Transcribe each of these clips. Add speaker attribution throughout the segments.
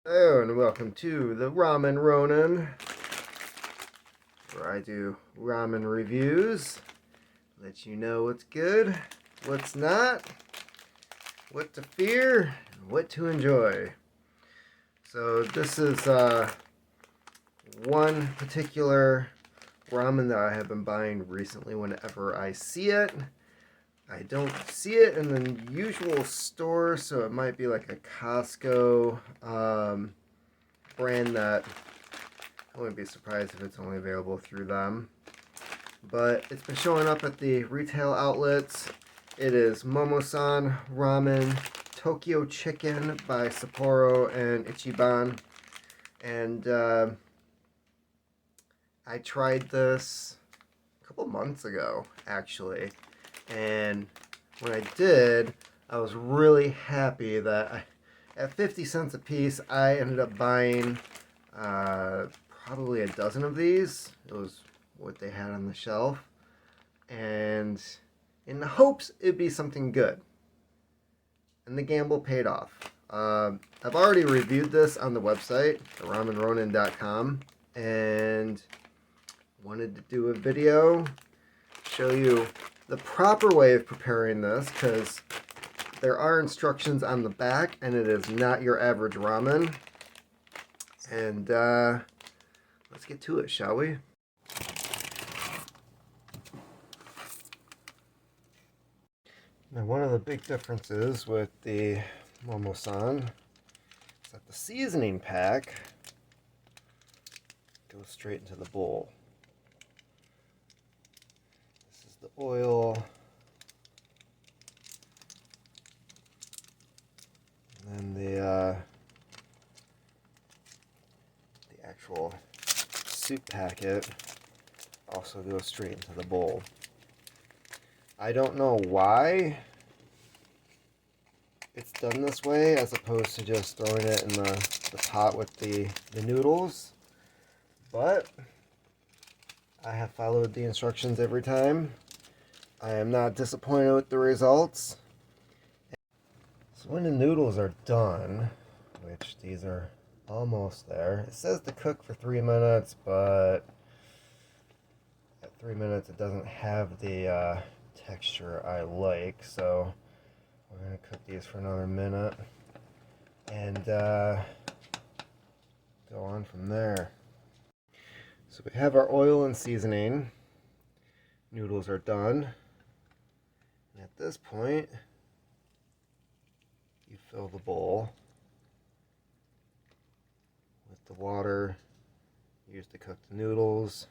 Speaker 1: Hello and welcome to the Ramen Ronin, where I do ramen reviews, let you know what's good, what's not, what to fear, and what to enjoy. So this is one particular ramen that I have been buying recently whenever I see it. I don't see it in the usual store, so it might be like a Costco brand that I wouldn't be surprised if it's only available through them. But it's been showing up at the retail outlets. It is Momosan Ramen Tokyo Chicken by Sapporo and Ichiban. And I tried this a couple months ago, actually. And when I did, I was really happy that at 50 cents a piece, I ended up buying probably a dozen of these. It was what they had on the shelf. And in the hopes it'd be something good. And the gamble paid off. I've already reviewed this on the website, ramenronin.com, and wanted to do a video, show you the proper way of preparing this, because there are instructions on the back, and it is not your average ramen. And let's get to it, shall we? Now, one of the big differences with the Momosan is that the seasoning pack goes straight into the bowl. This is the oil, and then the actual soup packet also goes straight into the bowl. I don't know why it's done this way as opposed to just throwing it in the pot with the noodles, but I have followed the instructions every time. I am not disappointed with the results. So when the noodles are done, which these are almost there, it says to cook for 3 minutes, but at 3 minutes it doesn't have the texture I like, so we're going to cook these for another minute and go on from there. So we have our oil and seasoning. Noodles are done. And at this point, you fill the bowl with the water used to cook the noodles.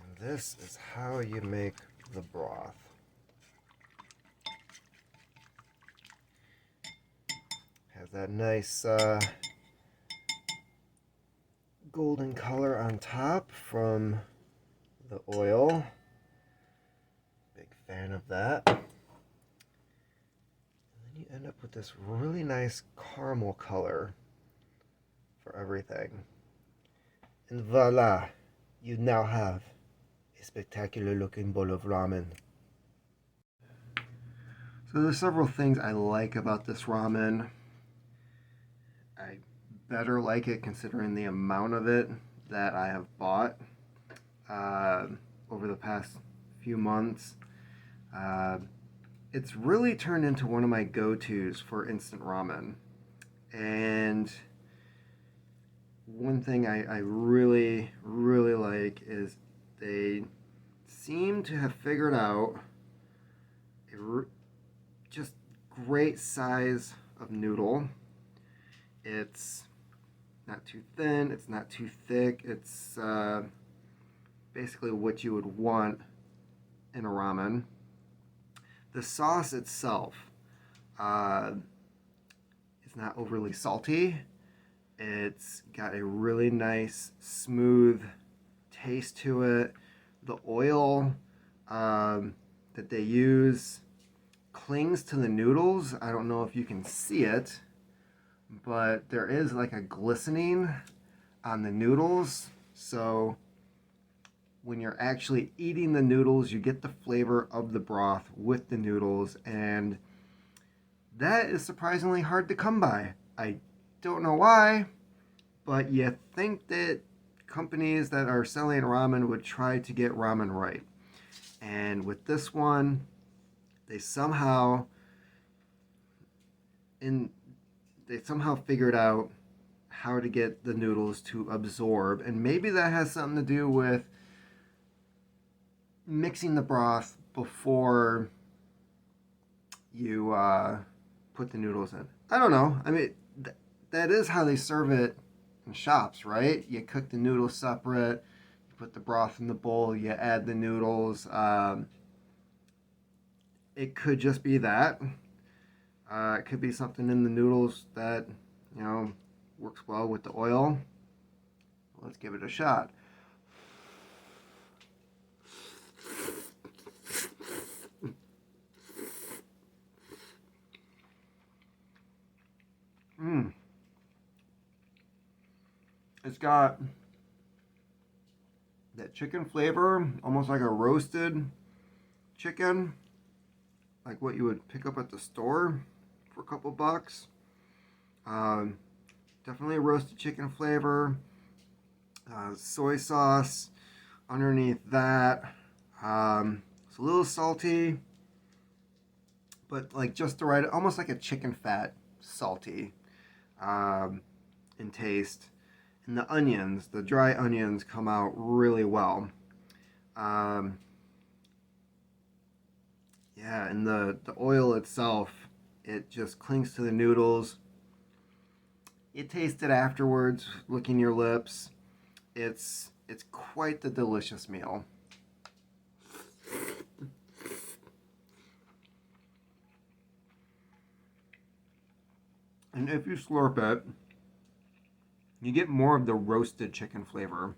Speaker 1: And this is how you make the broth. Has that nice golden color on top from the oil. Big fan of that. And then you end up with this really nice caramel color for everything. And voila, you now have a spectacular looking bowl of ramen. So there's several things I like about this ramen. I better like it considering the amount of it that I have bought over the past few months. It's really turned into one of my go-tos for instant ramen. And one thing I really, really like is they seem to have figured out a just great size of noodle. It's not too thin, it's not too thick, it's basically what you would want in a ramen. The sauce itself is not overly salty. It's got a really nice, smooth taste to it. The oil that they use clings to the noodles. I don't know if you can see it, but there is like a glistening on the noodles. So when you're actually eating the noodles, you get the flavor of the broth with the noodles, and that is surprisingly hard to come by. I don't know why, but you think that companies that are selling ramen would try to get ramen right. And with this one, they somehow in they somehow figured out how to get the noodles to absorb, and maybe that has something to do with mixing the broth before you put the noodles in. I don't know. I mean, that is how they serve it in shops, right? You cook the noodles separate, you put the broth in the bowl, you add the noodles. It could just be that. It could be something in the noodles that, you know, works well with the oil. Let's give it a shot. Mmm. It's got that chicken flavor, almost like a roasted chicken, like what you would pick up at the store for a couple bucks. Definitely a roasted chicken flavor. Soy sauce underneath that. It's a little salty, but like just the right, almost like a chicken fat salty in taste. And the onions, the dry onions, come out really well. Um, yeah, and the oil itself, it just clings to the noodles. You taste it afterwards, licking your lips. It's quite the delicious meal. And if you slurp it, you get more of the roasted chicken flavor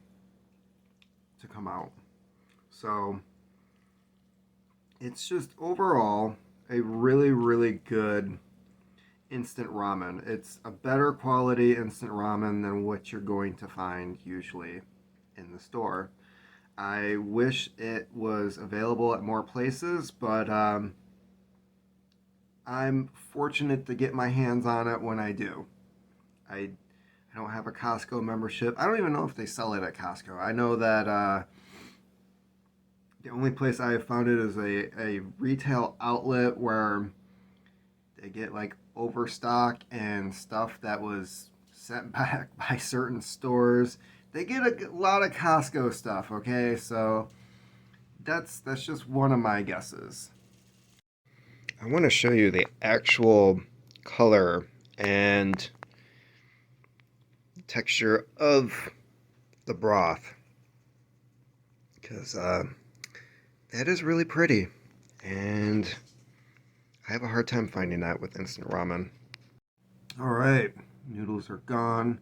Speaker 1: to come out. So it's just overall a really, really good instant ramen. It's a better quality instant ramen than what you're going to find usually in the store. I wish it was available at more places, but I'm fortunate to get my hands on it when I do. I don't have a Costco membership. I don't even know if they sell it at Costco. I know that the only place I have found it is a retail outlet where they get like overstock and stuff that was sent back by certain stores. They get a lot of Costco stuff, okay? So that's just one of my guesses. I want to show you the actual color and texture of the broth, because that is really pretty, and I have a hard time finding that with instant ramen. All right, noodles are gone.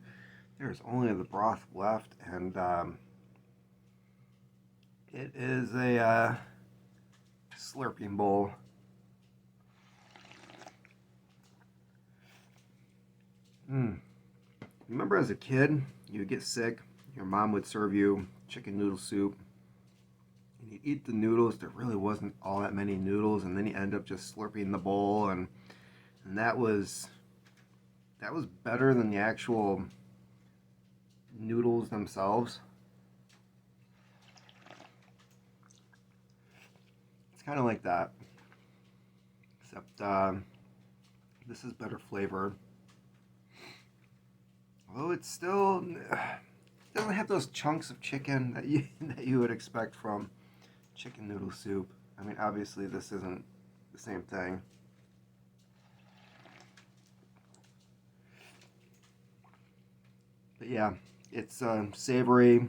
Speaker 1: There's only the broth left, and it is a slurping bowl. Remember as a kid, you would get sick, your mom would serve you chicken noodle soup, and you'd eat the noodles. There really wasn't all that many noodles, and then you end up just slurping the bowl, and that was better than the actual noodles themselves. It's kind of like that, except this is better flavor. Although it still doesn't have those chunks of chicken that you would expect from chicken noodle soup. I mean, obviously this isn't the same thing. But yeah, it's savory,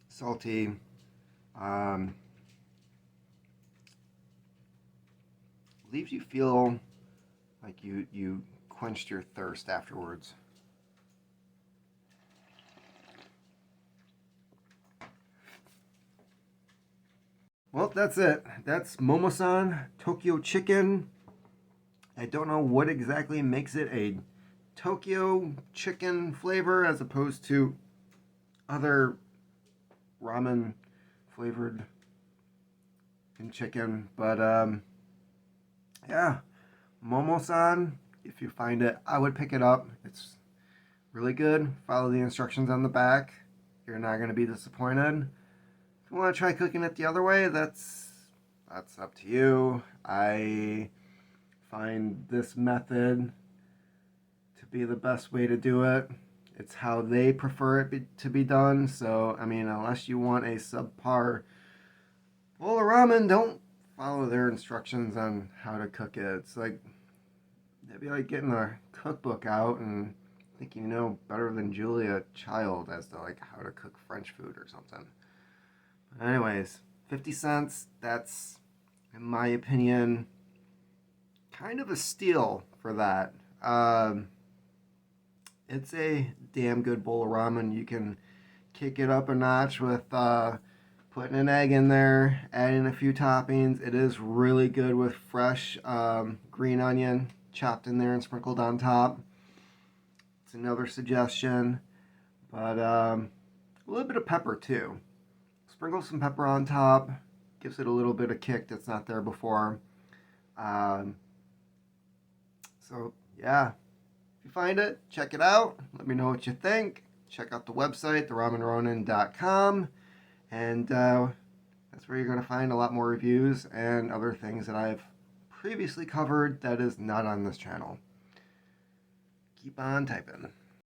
Speaker 1: salty, leaves you feel like you quenched your thirst afterwards. Well, that's it. That's Momosan Tokyo Chicken. I don't know what exactly makes it a Tokyo chicken flavor as opposed to other ramen flavored in chicken. But yeah, Momosan, if you find it, I would pick it up. It's really good. Follow the instructions on the back. You're not going to be disappointed. If you want to try cooking it the other way, that's up to you. I find this method to be the best way to do it. It's how they prefer it to be done. So, I mean, unless you want a subpar bowl of ramen, don't follow their instructions on how to cook it. It's like, it'd be like getting a cookbook out and thinking you know better than Julia Child as to like how to cook French food or something. But anyways, 50 cents, that's, in my opinion, kind of a steal for that. It's a damn good bowl of ramen. You can kick it up a notch with putting an egg in there, adding a few toppings. It is really good with fresh green onion chopped in there and sprinkled on top. It's another suggestion. But a little bit of pepper too. Sprinkle some pepper on top. Gives it a little bit of kick that's not there before. So yeah, if you find it, check it out. Let me know what you think. Check out the website, theramenronin.com, and that's where you're going to find a lot more reviews and other things that I've previously covered that is not on this channel. Keep on typing.